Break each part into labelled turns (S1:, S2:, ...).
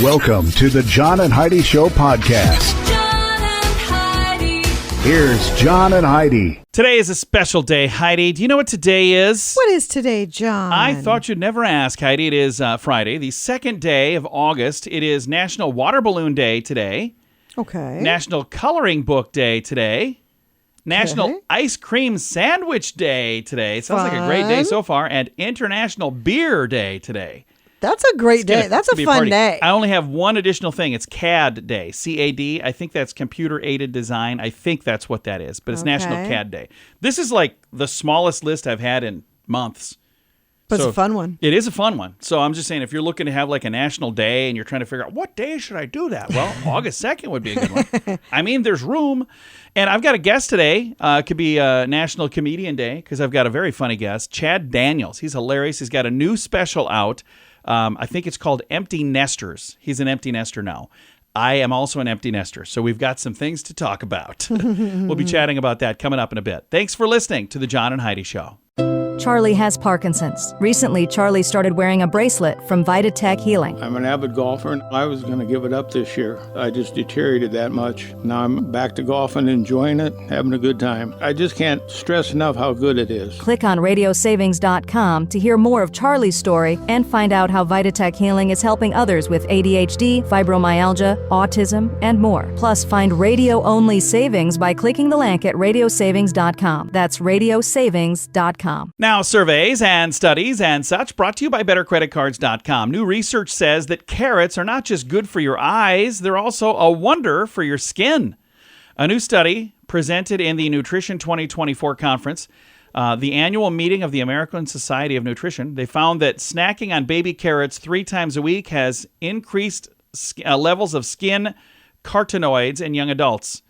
S1: Welcome to the John and Heidi Show podcast.
S2: John and Heidi.
S1: Here's John and Heidi.
S3: Today is a special day, Heidi. Do you know what today is?
S4: What is today, John?
S3: I thought you'd never ask, Heidi. It is Friday, the second day of August. It is National Water Balloon Day today.
S4: Okay.
S3: National Coloring Book Day today. National Ice Cream Sandwich Day today. It sounds like a great day so far. And International Beer Day today.
S4: That's a great day. That's a fun day.
S3: I only have one additional thing. It's CAD Day, C-A-D. I think that's Computer Aided Design. I think that's what that is, but it's National CAD Day. This is like the smallest list I've had in months.
S4: But it's a fun one.
S3: It is a fun one. So I'm just saying, if you're looking to have like a national day and you're trying to figure out what day should I do that? Well, August 2nd would be a good one. I mean, there's room. And I've got a guest today. It could be National Comedian Day because I've got a very funny guest, Chad Daniels. He's hilarious. He's got a new special out. I think it's called Empty Nesters. He's an empty nester now. I am also an empty nester, so we've got some things to talk about. We'll be chatting about that coming up in a bit. Thanks for listening to the John and Heidi Show.
S5: Charlie has Parkinson's. Recently, Charlie started wearing a bracelet from VitaTech Healing.
S6: I'm an avid golfer, and I was going to give it up this year. I just deteriorated that much. Now I'm back to golfing, enjoying it, having a good time. I just can't stress enough how good it is.
S5: Click on radiosavings.com to hear more of Charlie's story and find out how VitaTech Healing is helping others with ADHD, fibromyalgia, autism, and more. Plus, find radio-only savings by clicking the link at radiosavings.com. That's radiosavings.com.
S3: Now, surveys and studies and such brought to you by BetterCreditCards.com. New research says that carrots are not just good for your eyes, they're also a wonder for your skin. A new study presented in the Nutrition 2024 conference, the annual meeting of the American Society of Nutrition, they found that snacking on baby carrots 3 times a week has increased levels of skin carotenoids in young adults.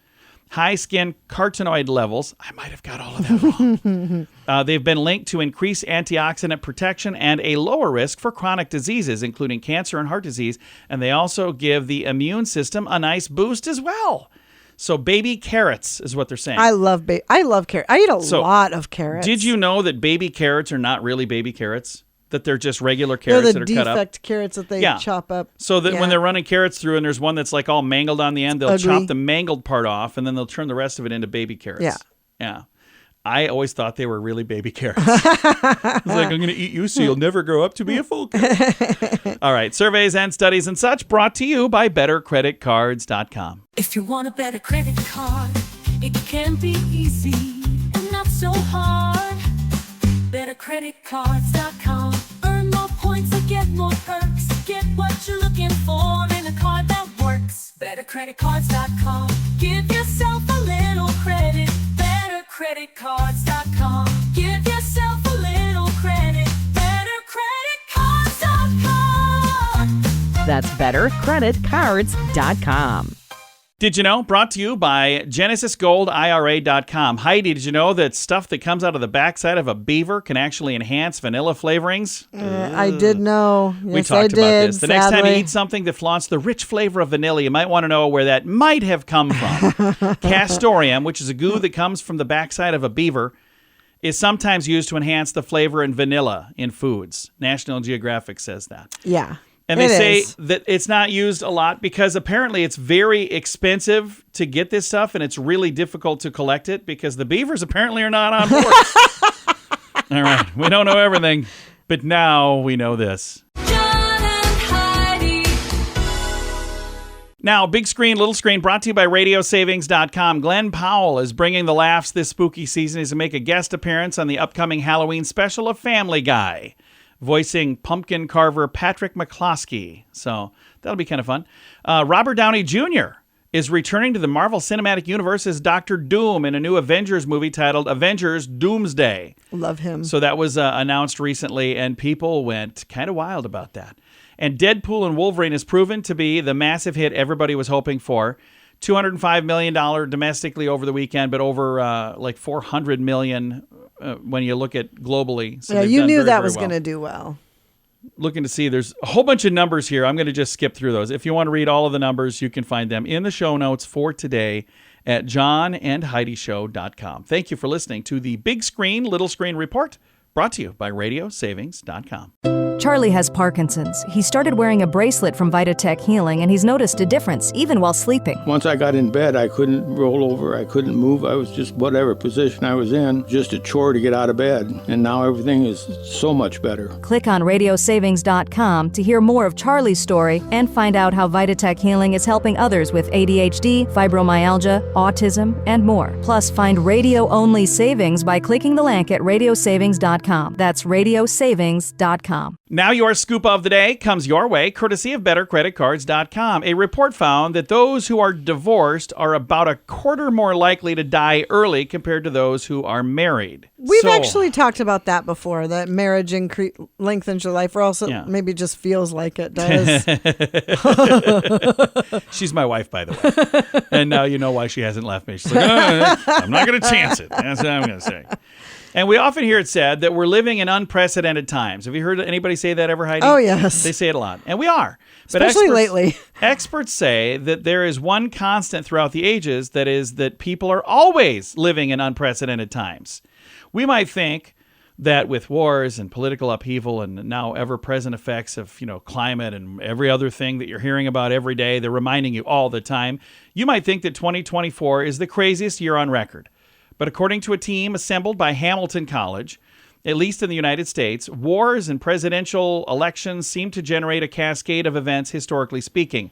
S3: High skin carotenoid levels, I might have got all of that wrong. They've been linked to increased antioxidant protection and a lower risk for chronic diseases, including cancer and heart disease. And they also give the immune system a nice boost as well. So baby carrots is what they're saying.
S4: I love carrots. I eat a lot of carrots.
S3: Did you know that baby carrots are not really baby carrots? That they're just regular carrots that are cut up?
S4: They're the defect carrots that they chop up.
S3: So that when they're running carrots through and there's one that's like all mangled on the end, they'll chop the mangled part off and then they'll turn the rest of it into baby carrots. Yeah. I always thought they were really baby carrots. It's like, I'm going to eat you so you'll never grow up to be a full carrot. All right. Surveys and studies and such brought to you by BetterCreditCards.com.
S2: If you want a better credit card, it can be easy and not so hard. BetterCreditCards.com. Earn more points and get more perks. Get what you're looking for in a card that works. BetterCreditCards.com. Give yourself a little credit. BetterCreditCards.com. Give yourself a little credit. BetterCreditCards.com.
S7: That's BetterCreditCards.com.
S3: Did you know? Brought to you by GenesisGoldIRA.com. Heidi, did you know that stuff that comes out of the backside of a beaver can actually enhance vanilla flavorings?
S4: I did know. Yes,
S3: we talked about this. The next time you
S4: sadly.
S3: eat something that flaunts the rich flavor of vanilla, you might want to know where that might have come from. Castoreum, which is a goo that comes from the backside of a beaver, is sometimes used to enhance the flavor in vanilla in foods. National Geographic says that.
S4: Yeah.
S3: And they say that it's not used a lot because apparently it's very expensive to get this stuff and it's really difficult to collect it because the beavers apparently are not on board. All right. We don't know everything, but now we know this.
S2: John and Heidi.
S3: Now, big screen, little screen, brought to you by Radiosavings.com. Glenn Powell is bringing the laughs this spooky season. He's going to make a guest appearance on the upcoming Halloween special of Family Guy, voicing pumpkin carver Patrick McCloskey. So that'll be kind of fun. Robert Downey Jr. is returning to the Marvel Cinematic Universe as Dr. Doom in a new Avengers movie titled Avengers Doomsday.
S4: Love him.
S3: So that was announced recently, and people went kind of wild about that. And Deadpool and Wolverine has proven to be the massive hit everybody was hoping for. $205 million domestically over the weekend, but over like $400 million when you look at globally. So
S4: you knew that was
S3: well.
S4: going to do well.
S3: Looking to see, there's a whole bunch of numbers here. I'm going to just skip through those. If you want to read all of the numbers, you can find them in the show notes for today at johnandheidishow.com. Thank you for listening to the Big Screen, Little Screen Report, brought to you by Radiosavings.com.
S5: Charlie has Parkinson's. He started wearing a bracelet from Vitatech Healing, and he's noticed a difference, even while sleeping.
S6: Once I got in bed, I couldn't roll over, I couldn't move. I was just whatever position I was in, just a chore to get out of bed. And now everything is so much better.
S5: Click on radiosavings.com to hear more of Charlie's story and find out how Vitatech Healing is helping others with ADHD, fibromyalgia, autism, and more. Plus, find radio-only savings by clicking the link at radiosavings.com. That's radiosavings.com.
S3: Now your scoop of the day comes your way, courtesy of bettercreditcards.com. A report found that those who are divorced are about a quarter more likely to die early compared to those who are married.
S4: We've actually talked about that before, that marriage lengthens your life, or also maybe just feels like it does.
S3: She's my wife, by the way. And now you know why she hasn't left me. She's like, I'm not going to chance it. That's what I'm going to say. And we often hear it said that we're living in unprecedented times. Have you heard anybody say that ever, Heidi?
S4: Oh, yes.
S3: They say it a lot. And we are.
S4: Especially lately.
S3: Experts say that there is one constant throughout the ages, that is that people are always living in unprecedented times. We might think that with wars and political upheaval and now ever-present effects of, climate and every other thing that you're hearing about every day, they're reminding you all the time, you might think that 2024 is the craziest year on record. But according to a team assembled by Hamilton College, at least in the United States, wars and presidential elections seem to generate a cascade of events, historically speaking.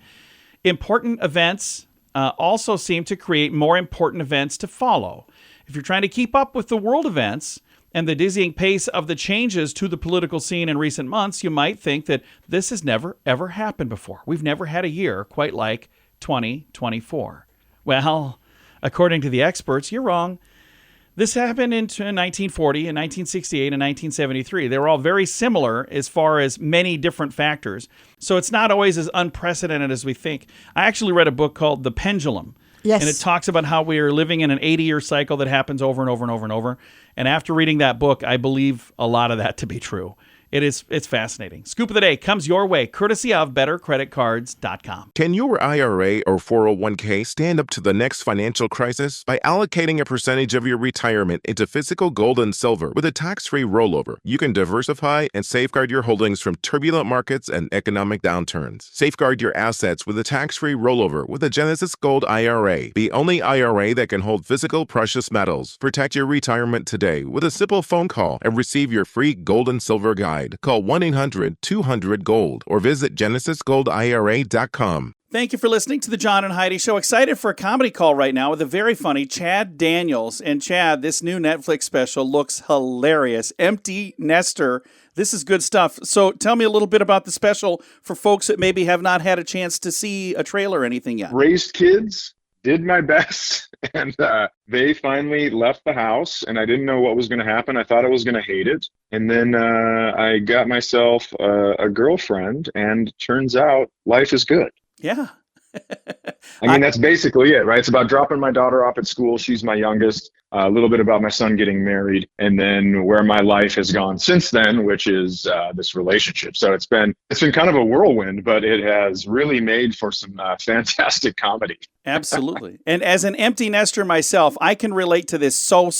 S3: Important events also seem to create more important events to follow. If you're trying to keep up with the world events and the dizzying pace of the changes to the political scene in recent months, you might think that this has never, ever happened before. We've never had a year quite like 2024. Well, according to the experts, you're wrong. This happened in 1940, and 1968, and 1973. They were all very similar as far as many different factors. So it's not always as unprecedented as we think. I actually read a book called The Pendulum.
S4: Yes.
S3: And it talks about how we are living in an 80-year cycle that happens over and over and over and over. And after reading that book, I believe a lot of that to be true. It's fascinating. Scoop of the day comes your way, courtesy of bettercreditcards.com.
S7: Can your IRA or 401k stand up to the next financial crisis? By allocating a percentage of your retirement into physical gold and silver with a tax-free rollover, you can diversify and safeguard your holdings from turbulent markets and economic downturns. Safeguard your assets with a tax-free rollover with a Genesis Gold IRA, the only IRA that can hold physical precious metals. Protect your retirement today with a simple phone call and receive your free gold and silver guide. Call 1-800-200-GOLD or visit genesisgoldira.com.
S3: Thank you for listening to the John and Heidi Show. Excited for a comedy call right now with a very funny Chad Daniels. And Chad, this new Netflix special looks hilarious. Empty Nester. This is good stuff. So tell me a little bit about the special for folks that maybe have not had a chance to see a trailer or anything yet.
S8: Raised kids, did my best, and they finally left the house, and I didn't know what was going to happen. I thought I was going to hate it. And then I got myself a girlfriend, and turns out life is good.
S3: Yeah.
S8: I mean, that's basically it, right? It's about dropping my daughter off at school. She's my youngest. A little bit about my son getting married, and then where my life has gone since then, which is this relationship. So it's been kind of a whirlwind, but it has really made for some fantastic comedy.
S3: Absolutely. And as an empty nester myself, I can relate to this so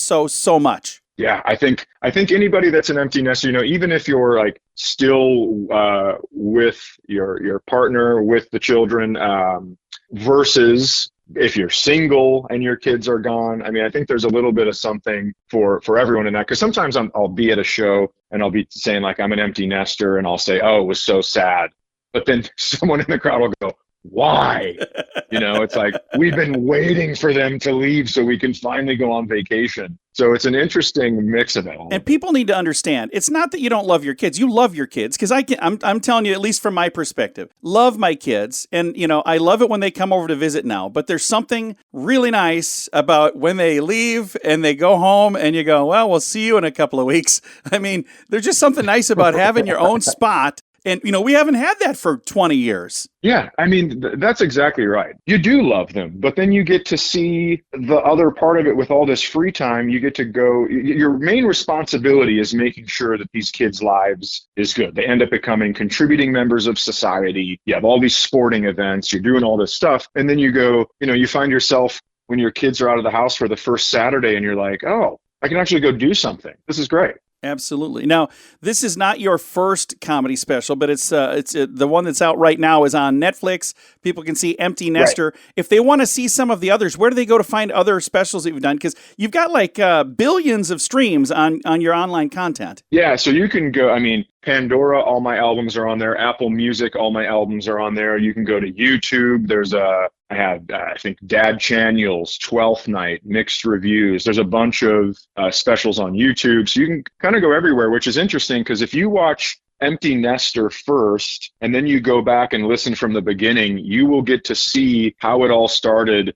S3: much.
S8: Yeah, I think anybody that's an empty nester, even if you're like still with your partner, with the children, versus if you're single and your kids are gone. I mean, I think there's a little bit of something for everyone in that, because sometimes I'll be at a show and I'll be saying like I'm an empty nester, and I'll say, oh, it was so sad. But then someone in the crowd will go, why? It's like, we've been waiting for them to leave so we can finally go on vacation. So it's an interesting mix of it all.
S3: And people need to understand, it's not that you don't love your kids. You love your kids, because I'm telling you, at least from my perspective, love my kids. And, I love it when they come over to visit now. But there's something really nice about when they leave and they go home and you go, well, we'll see you in a couple of weeks. I mean, there's just something nice about having your own spot. And, we haven't had that for 20 years.
S8: Yeah, I mean, that's exactly right. You do love them, but then you get to see the other part of it with all this free time. You get to go, your main responsibility is making sure that these kids' lives is good. They end up becoming contributing members of society. You have all these sporting events, you're doing all this stuff. And then you go, you find yourself when your kids are out of the house for the first Saturday and you're like, oh, I can actually go do something. This is great.
S3: Absolutely. Now, this is not your first comedy special, but it's the one that's out right now is on Netflix. People can see Empty Nester. Right. If they want to see some of the others, where do they go to find other specials that you've done? Because you've got like billions of streams on your online content.
S8: Yeah, so you can go, Pandora, all my albums are on there. Apple Music, all my albums are on there. You can go to YouTube. There's I have, I think, Dad Chaniel's 12th Night, Mixed Reviews. There's a bunch of specials on YouTube. So you can kind of go everywhere, which is interesting because if you watch Empty Nester first, and then you go back and listen from the beginning, you will get to see how it all started.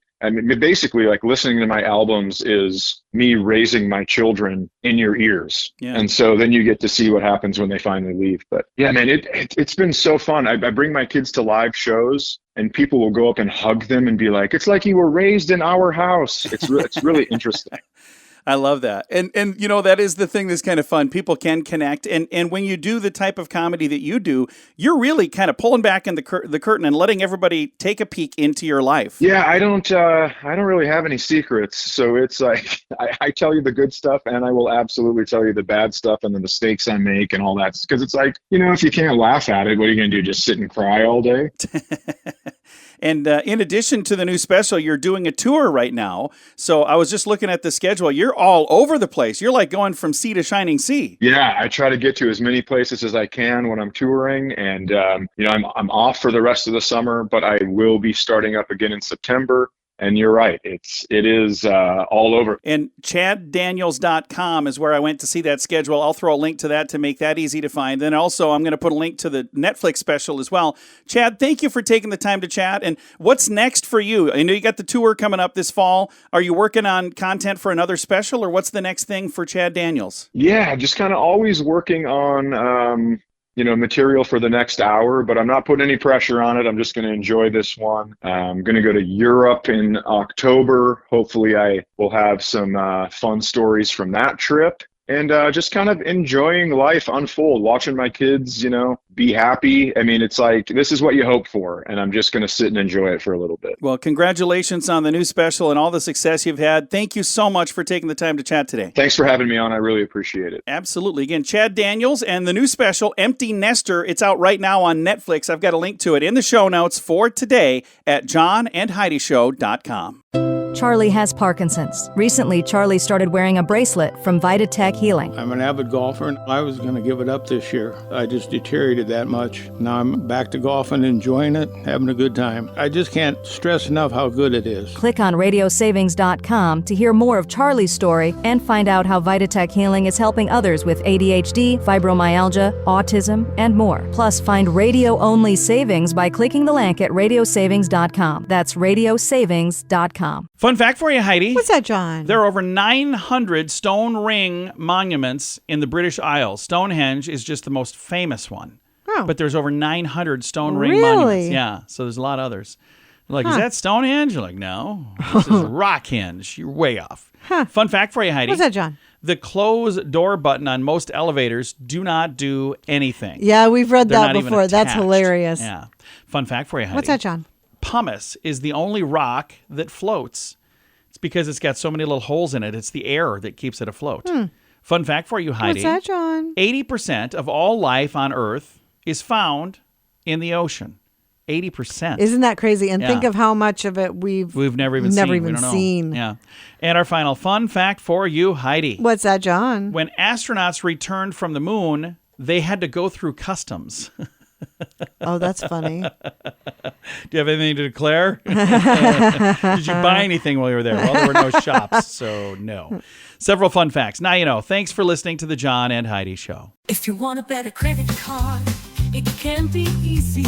S8: Basically, like listening to my albums is me raising my children in your ears. Yeah. And so then you get to see what happens when they finally leave. But yeah, man, it's been so fun. I bring my kids to live shows and people will go up and hug them and be like, it's like you were raised in our house. It's really interesting.
S3: I love that. And that is the thing that's kind of fun. People can connect. And when you do the type of comedy that you do, you're really kind of pulling back in the curtain and letting everybody take a peek into your life.
S8: Yeah, I don't really have any secrets. So it's like, I tell you the good stuff and I will absolutely tell you the bad stuff and the mistakes I make and all that. Because it's like, if you can't laugh at it, what are you going to do? Just sit and cry all day?
S3: And in addition to the new special, you're doing a tour right now. So I was just looking at the schedule. You're all over the place. You're like going from sea to shining sea.
S8: Yeah, I try to get to as many places as I can when I'm touring. And, I'm off for the rest of the summer, but I will be starting up again in September. And you're right. It is all over.
S3: And ChadDaniels.com is where I went to see that schedule. I'll throw a link to that to make that easy to find. Then also I'm going to put a link to the Netflix special as well. Chad, thank you for taking the time to chat. And what's next for you? I know you got the tour coming up this fall. Are you working on content for another special or what's the next thing for Chad Daniels?
S8: Yeah, just kind of always working on material for the next hour, but I'm not putting any pressure on it. I'm just going to enjoy this one. I'm going to go to Europe in October. Hopefully I will have some fun stories from that trip and just kind of enjoying life unfold, watching my kids, be happy. It's like, this is what you hope for. And I'm just going to sit and enjoy it for a little bit.
S3: Well, congratulations on the new special and all the success you've had. Thank you so much for taking the time to chat today.
S8: Thanks for having me on. I really appreciate it.
S3: Absolutely. Again, Chad Daniels and the new special, Empty Nester. It's out right now on Netflix. I've got a link to it in the show notes for today at johnandheidishow.com.
S5: Charlie has Parkinson's. Recently, Charlie started wearing a bracelet from VitaTech Healing.
S6: I'm an avid golfer, and I was going to give it up this year. I just deteriorated that much. Now I'm back to golfing, enjoying it, having a good time. I just can't stress enough how good it is.
S5: Click on radiosavings.com to hear more of Charlie's story and find out how VitaTech Healing is helping others with ADHD, fibromyalgia, autism, and more. Plus, find radio-only savings by clicking the link at radiosavings.com. That's radiosavings.com.
S3: Fun fact for you, Heidi.
S4: What's that, John?
S3: There are over 900 stone ring monuments in the British Isles. Stonehenge is just the most famous one.
S4: Oh.
S3: But there's over 900 stone ring monuments. Yeah, so there's a lot of others. You're like, is that Stonehenge? You're like, no. This is Rockhenge. You're way off. Fun fact for you, Heidi.
S4: What's that, John?
S3: The close door button on most elevators do not do anything.
S4: Yeah, we've read that before. That's hilarious.
S3: Yeah. Fun fact for you, Heidi.
S4: What's that, John?
S3: Pumice is the only rock that floats. It's because it's got so many little holes in it. It's the air that keeps it afloat. Fun fact for you, Heidi.
S4: What's that, John?
S3: 80% of all life on Earth is found in the ocean. 80%.
S4: Isn't that crazy? And think of how much of it we've
S3: never even seen. Yeah. And our final fun fact for you, Heidi.
S4: What's that, John?
S3: When astronauts returned from the moon, they had to go through customs.
S4: Oh, that's funny.
S3: Do you have anything to declare? Did you buy anything while you were there? Well, there were no shops, so no. Several fun facts. Now you know. Thanks for listening to the John and Heidi Show.
S2: If you want a better credit card, it can be easy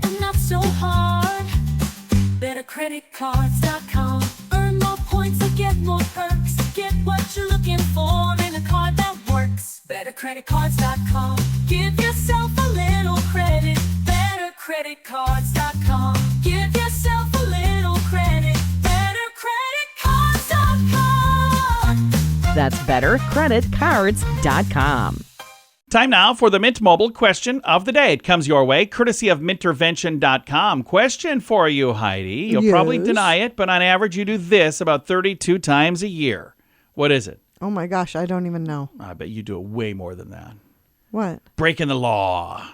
S2: and not so hard. BetterCreditCards.com. Earn more points and get more perks. Get what you're looking for in a card that works. BetterCreditCards.com. Give yourself a little credit. BetterCreditCards.com. Give yourself a little credit. BetterCreditCards.com.
S9: That's BetterCreditCards.com.
S3: Time now for the Mint Mobile question of the day. It comes your way, courtesy of Mintervention.com. Question for you, Heidi. You'll probably deny it, but on average you do this about 32 times a year. What is it?
S4: Oh my gosh, I don't even know.
S3: I bet you do it way more than that.
S4: What?
S3: Breaking the law.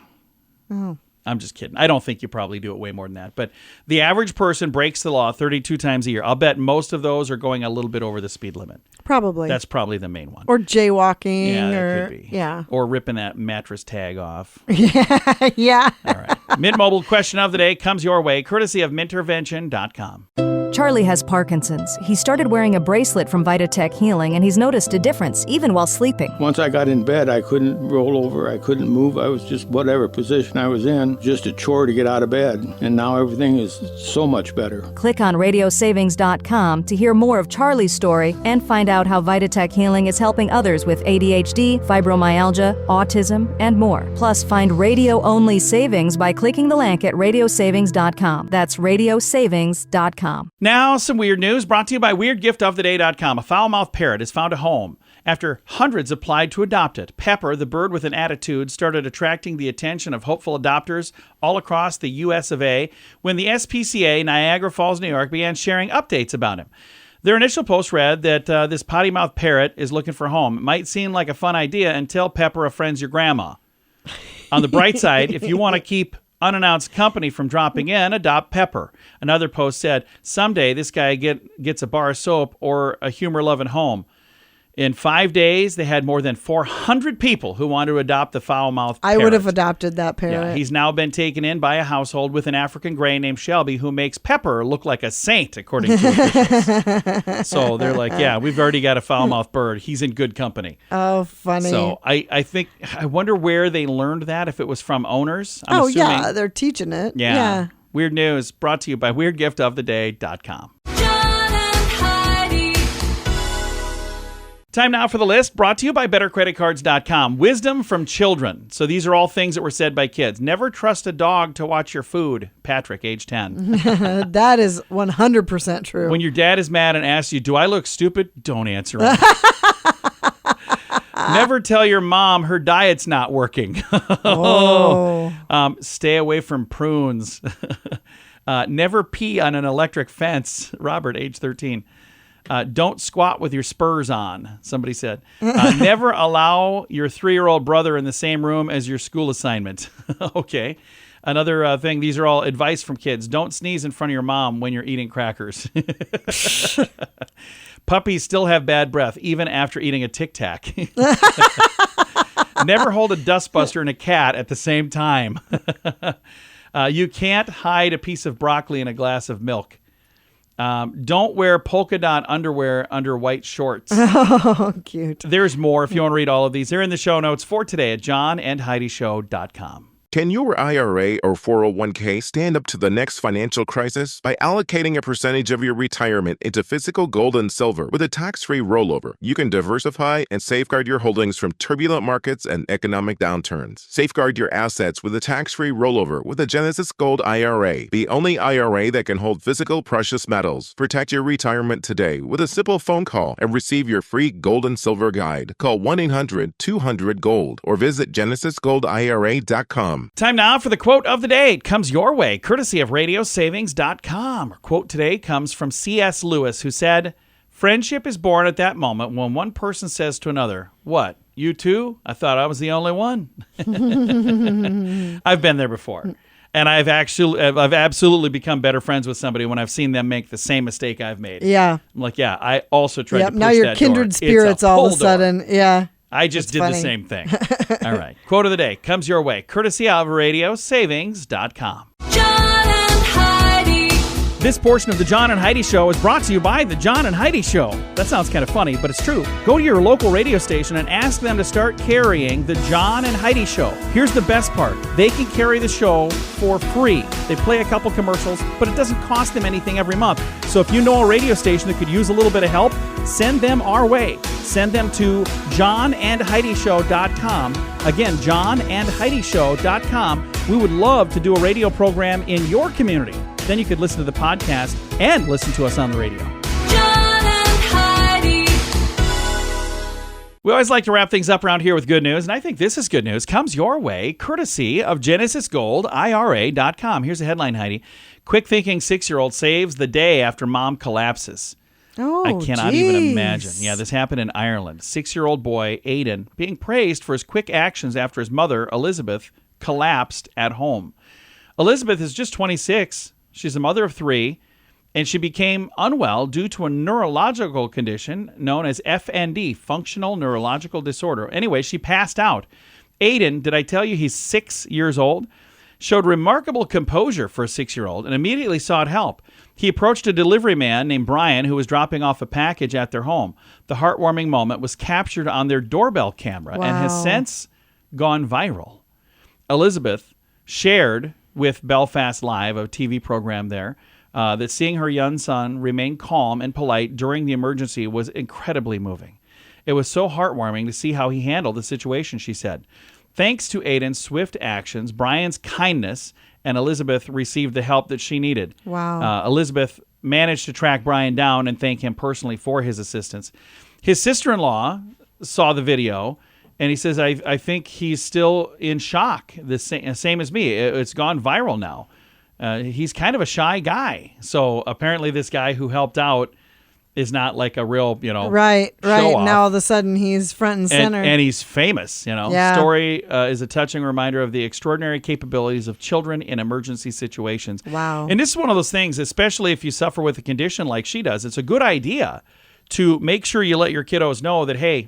S4: Oh.
S3: I'm just kidding. I don't think you probably do it way more than that. But the average person breaks the law 32 times a year. I'll bet most of those are going a little bit over the speed limit.
S4: Probably.
S3: That's probably the main one.
S4: Or jaywalking.
S3: Yeah, that
S4: or,
S3: could be.
S4: Yeah.
S3: Or ripping that mattress tag off.
S4: Yeah.
S3: All right. Mint Mobile question of the day comes your way, courtesy of mintervention.com.
S5: Charlie has Parkinson's. He started wearing a bracelet from Vitatech Healing, and he's noticed a difference, even while sleeping.
S6: Once I got in bed, I couldn't roll over. I couldn't move. I was just whatever position I was in, just a chore to get out of bed. And now everything is so much better.
S5: Click on radiosavings.com to hear more of Charlie's story and find out how Vitatech Healing is helping others with ADHD, fibromyalgia, autism, and more. Plus, find radio-only savings by clicking the link at radiosavings.com. That's radiosavings.com.
S3: Now, some weird news brought to you by WeirdGiftOfTheDay.com. A foul-mouthed parrot has found a home after hundreds applied to adopt it. Pepper, the bird with an attitude, started attracting the attention of hopeful adopters all across the U.S. of A. when the SPCA, Niagara Falls, New York, began sharing updates about him. Their initial post read that this potty-mouthed parrot is looking for a home. It might seem like a fun idea until Pepper offends your grandma. On the bright side, if you want to keep unannounced company from dropping in, adopt Pepper. Another post said, someday this guy gets a bar of soap or a humor-loving home. In 5 days, they had more than 400 people who wanted to adopt the foul-mouthed parrot.
S4: I would have adopted that parrot.
S3: Yeah, he's now been taken in by a household with an African gray named Shelby who makes Pepper look like a saint, according to officials. So they're like, yeah, we've already got a foul-mouthed bird. He's in good company.
S4: Oh, funny.
S3: So I wonder where they learned that, if it was from owners. I'm assuming,
S4: yeah, they're teaching it.
S3: Yeah. Weird news brought to you by WeirdGiftOfTheDay.com. Time now for the list, brought to you by BetterCreditCards.com. Wisdom from children. So these are all things that were said by kids. Never trust a dog to watch your food. Patrick, age 10.
S4: That is 100% true.
S3: When your dad is mad and asks you, do I look stupid? Don't answer him. Never tell your mom her diet's not working. Stay away from prunes. Never pee on an electric fence. Robert, age 13. Don't squat with your spurs on, somebody said. Never allow your 3-year-old brother in the same room as your school assignment. Okay. Another thing, these are all advice from kids. Don't sneeze in front of your mom when you're eating crackers. Puppies still have bad breath, even after eating a Tic Tac. Never hold a dustbuster and a cat at the same time. You can't hide a piece of broccoli in a glass of milk. Don't wear polka dot underwear under white shorts.
S4: Oh, cute.
S3: There's more if you want to read all of these. They're in the show notes for today at johnandheidishow.com.
S7: Can your IRA or 401k stand up to the next financial crisis? By allocating a percentage of your retirement into physical gold and silver with a tax-free rollover, you can diversify and safeguard your holdings from turbulent markets and economic downturns. Safeguard your assets with a tax-free rollover with a Genesis Gold IRA, the only IRA that can hold physical precious metals. Protect your retirement today with a simple phone call and receive your free gold and silver guide. Call 1-800-200-GOLD or visit genesisgoldira.com.
S3: Time now for the quote of the day. It comes your way, courtesy of radiosavings.com. Our quote today comes from C.S. Lewis, who said, friendship is born at that moment when one person says to another, what, you too? I thought I was the only one. I've been there before. And I've absolutely become better friends with somebody when I've seen them make the same mistake I've made.
S4: Yeah.
S3: I'm like, yeah, I also tried to push
S4: now you're
S3: that
S4: kindred
S3: door.
S4: spirits all of a sudden. Yeah.
S3: I just did
S4: funny.
S3: the same thing. All right. Quote of the day comes your way, courtesy of radiosavings.com.
S2: John and Heidi.
S3: This portion of the John and Heidi Show is brought to you by the John and Heidi Show. That sounds kind of funny, but it's true. Go to your local radio station and ask them to start carrying the John and Heidi Show. Here's the best part. They can carry the show for free. They play a couple commercials, but it doesn't cost them anything every month. So if you know a radio station that could use a little bit of help, send them our way. Send them to johnandheidishow.com. Again, johnandheidishow.com. We would love to do a radio program in your community. Then you could listen to the podcast and listen to us on the radio.
S2: John and Heidi.
S3: We always like to wrap things up around here with good news, and I think this is good news. Comes your way, courtesy of GenesisGoldIRA.com. Here's a headline, Heidi. Quick-thinking 6-year-old saves the day after mom collapses.
S4: Oh,
S3: I cannot even
S4: geez.
S3: imagine. Yeah, this happened in Ireland. 6-year-old boy, Aidan, being praised for his quick actions after his mother, Elizabeth, collapsed at home. Elizabeth is just 26. She's a mother of 3, and she became unwell due to a neurological condition known as FND, functional neurological disorder. Anyway, she passed out. Aidan, did I tell you he's 6 years old? Showed remarkable composure for a 6-year-old and immediately sought help. He approached a delivery man named Brian who was dropping off a package at their home. The heartwarming moment was captured on their doorbell camera and has since gone viral. Elizabeth shared with Belfast Live, a TV program there, that seeing her young son remain calm and polite during the emergency was incredibly moving. It was so heartwarming to see how he handled the situation, she said. Thanks to Aidan's swift actions, Brian's kindness, and Elizabeth received the help that she needed.
S4: Wow.
S3: Elizabeth managed to track Brian down and thank him personally for his assistance. His sister-in-law saw the video, and he says, I think he's still in shock, the same as me. It's gone viral now. He's kind of a shy guy. So apparently this guy who helped out is not like a real,
S4: right.
S3: show-off.
S4: Now all of a sudden he's front and center.
S3: And he's famous,
S4: Yeah.
S3: Story is a touching reminder of the extraordinary capabilities of children in emergency situations.
S4: Wow.
S3: And this is one of those things, especially if you suffer with a condition like she does, it's a good idea to make sure you let your kiddos know that, hey,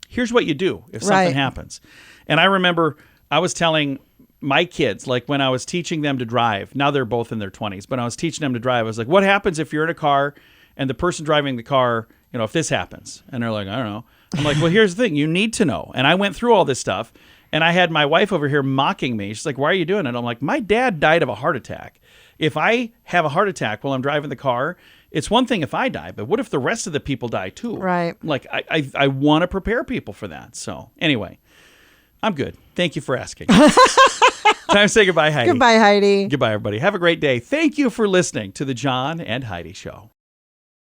S3: here's what you do if something happens. And I remember I was telling my kids, like when I was teaching them to drive, now they're both in their 20s, but I was teaching them to drive, I was like, what happens if you're in a car and the person driving the car, if this happens? And they're like, I don't know. I'm like, well, here's the thing. You need to know. And I went through all this stuff, and I had my wife over here mocking me. She's like, why are you doing it? I'm like, my dad died of a heart attack. If I have a heart attack while I'm driving the car, it's one thing if I die, but what if the rest of the people die too?
S4: Right.
S3: Like, I want to prepare people for that. So anyway, I'm good. Thank you for asking. Time to say goodbye, Heidi.
S4: Goodbye, Heidi.
S3: Goodbye, everybody. Have a great day. Thank you for listening to The John and Heidi Show.